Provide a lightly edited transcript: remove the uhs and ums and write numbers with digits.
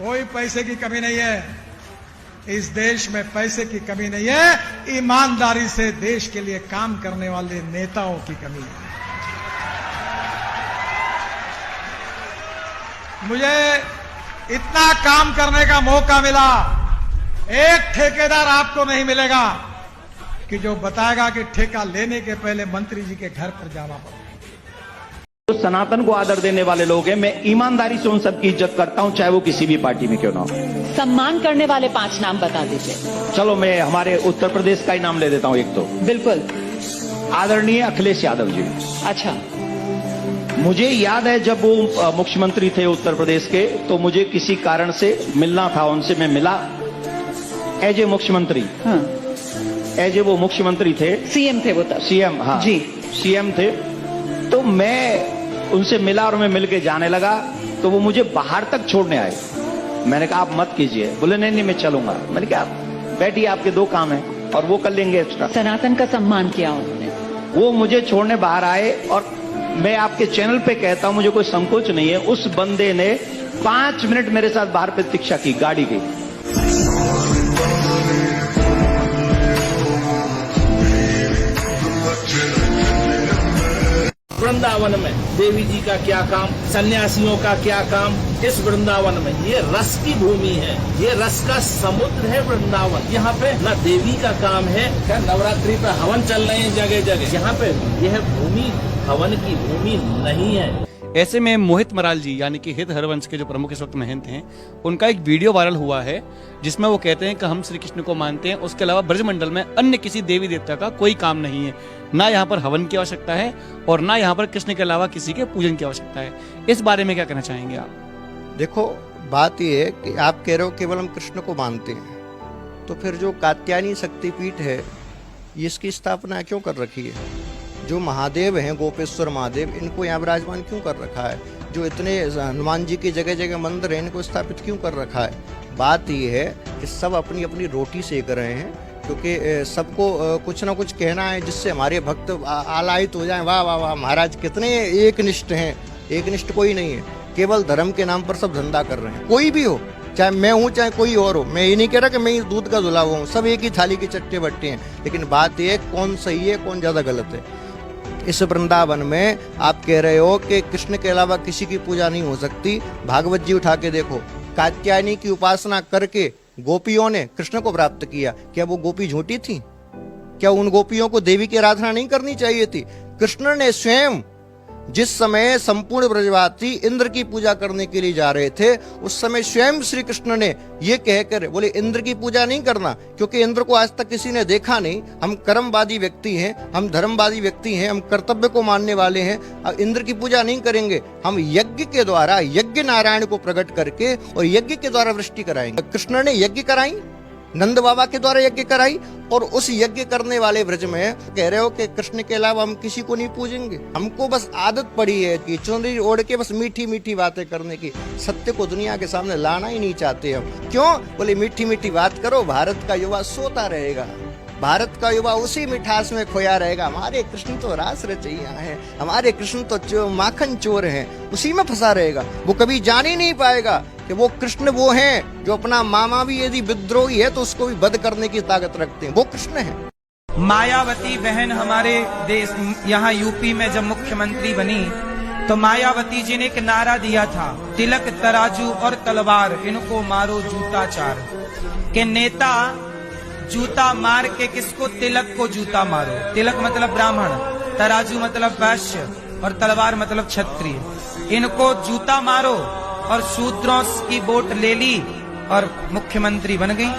कोई पैसे की कमी नहीं है, इस देश में पैसे की कमी नहीं है, ईमानदारी से देश के लिए काम करने वाले नेताओं की कमी है। मुझे इतना काम करने का मौका मिला, एक ठेकेदार आपको नहीं मिलेगा कि जो बताएगा कि ठेका लेने के पहले मंत्री जी के घर पर जाना पड़ेगा। तो सनातन को आदर देने वाले लोग हैं, मैं ईमानदारी से उन सबकी इज्जत करता हूं, चाहे वो किसी भी पार्टी में क्यों ना हो। सम्मान करने वाले 5 नाम बता दीजिए। चलो मैं हमारे उत्तर प्रदेश का ही नाम ले देता हूं एक तो। बिल्कुल। आदरणीय अखिलेश यादव जी। अच्छा। मुझे याद है जब वो मुख्यमंत्री थे उत्तर प्रदेश के, तो मुझे किसी कारण से मिलना था उनसे, मैं मिला एज ए मुख्यमंत्री। हाँ। एज ए वो मुख्यमंत्री थे, सीएम थे वो तब। सीएम, हाँ जी सीएम थे। तो मैं उनसे मिला और मैं मिलके जाने लगा, तो वो मुझे बाहर तक छोड़ने आए। मैंने कहा आप मत कीजिए, बोले नहीं नहीं मैं चलूंगा। मैंने कहा बैठिए, आपके 2 काम हैं और वो कर लेंगे एक्स्ट्रा। सनातन का सम्मान किया उन्होंने। वो मुझे छोड़ने बाहर आए और मैं आपके चैनल पे कहता हूं, मुझे कोई संकोच नहीं है, उस बंदे ने 5 मिनट मेरे साथ बाहर प्रतीक्षा की गाड़ी की। वृंदावन में देवी जी का क्या काम, सन्यासियों का क्या काम इस वृंदावन में। ये रस की भूमि है, ये रस का समुद्र है वृंदावन। यहाँ पे न देवी का काम है, क्या नवरात्रि पे हवन चल रहे हैं जगह जगह। यहाँ पे यह भूमि हवन की भूमि नहीं है। ऐसे में मोहित मराल जी यानी कि हित हरवंश के जो प्रमुख इस वक्त महंत हैं, उनका एक वीडियो वायरल हुआ है जिसमें वो कहते हैं कि हम श्री कृष्ण को मानते हैं, उसके अलावा ब्रजमंडल में अन्य किसी देवी देवता का कोई काम नहीं है, ना यहाँ पर हवन की आवश्यकता है और ना यहाँ पर कृष्ण के अलावा किसी के पूजन की आवश्यकता है। इस बारे में क्या कहना चाहेंगे आप? देखो बात यह है कि आप कह रहे हो केवल हम कृष्ण को मानते हैं, तो फिर जो कात्यायनी शक्तिपीठ है इसकी स्थापना क्यों कर रखी है? जो महादेव हैं, गोपेश्वर महादेव, इनको यहाँ विराजमान क्यों कर रखा है? जो इतने हनुमान जी की जगह जगह मंदिर हैं, इनको स्थापित क्यों कर रखा है? बात यह है कि सब अपनी अपनी रोटी सेक रहे हैं, क्योंकि सबको कुछ ना कुछ कहना है जिससे हमारे भक्त आलायित हो जाएं। वाह वाह वाह महाराज कितने एकनिष्ठ हैं। एकनिष्ठ कोई नहीं है, केवल धर्म के नाम पर सब धंधा कर रहे हैं। कोई भी हो, चाहे मैं हूँ चाहे कोई और हो, मैं ये नहीं कह रहा कि मैं इस दूध का धुला हुआ हूँ, सब एक ही थाली के चट्टे बट्टे हैं। लेकिन बात यह है कौन सही है कौन ज्यादा गलत है। इस वृंदावन में आप कह रहे हो कि कृष्ण के अलावा किसी की पूजा नहीं हो सकती। भागवत जी उठा के देखो, कात्यायनी की उपासना करके गोपियों ने कृष्ण को प्राप्त किया। क्या वो गोपी झूठी थी? क्या उन गोपियों को देवी की आराधना नहीं करनी चाहिए थी? कृष्ण ने स्वयं जिस समय संपूर्ण ब्रजवासी इंद्र की पूजा करने के लिए जा रहे थे, उस समय स्वयं श्री कृष्ण ने ये कहकर बोले इंद्र की पूजा नहीं करना, क्योंकि इंद्र को आज तक किसी ने देखा नहीं। हम कर्मवादी व्यक्ति हैं, हम धर्मवादी व्यक्ति हैं, हम कर्तव्य को मानने वाले हैं। अब इंद्र की पूजा नहीं करेंगे, हम यज्ञ के द्वारा यज्ञ नारायण को प्रकट करके और यज्ञ के द्वारा वृष्टि कराएंगे। कृष्ण ने यज्ञ कराई, नंद बाबा के द्वारा यज्ञ कराई, और उस यज्ञ करने वाले ब्रज में कह रहे हो कि कृष्ण के अलावा हम किसी को नहीं पूजेंगे। हमको बस आदत पड़ी है कि चुनरी ओढ़ के बस मीठी मीठी बातें करने की। सत्य को दुनिया के सामने लाना ही नहीं चाहते हम। क्यों? बोले मीठी मीठी बात करो, भारत का युवा सोता रहेगा, भारत का युवा उसी मिठास में खोया रहेगा। हमारे कृष्ण तो रास रचैया हैं, हमारे कृष्ण तो माखन चोर हैं, उसी में फंसा रहेगा। वो कभी जान ही नहीं पाएगा कि वो कृष्ण वो हैं जो अपना मामा भी यदि विद्रोही है तो उसको भी वध करने की ताकत रखते हैं। वो कृष्ण है। मायावती बहन हमारे देश यहाँ यूपी में जब मुख्यमंत्री बनी तो मायावती जी ने एक नारा दिया था, तिलक तराजू और तलवार इनको मारो जूता चार। के नेता जूता मार के किसको? तिलक को जूता मारो। तिलक मतलब ब्राह्मण, तराजू मतलब वैश्य और तलवार मतलब क्षत्रिय। इनको जूता मारो और शूद्रों की वोट ले ली और मुख्यमंत्री बन गई।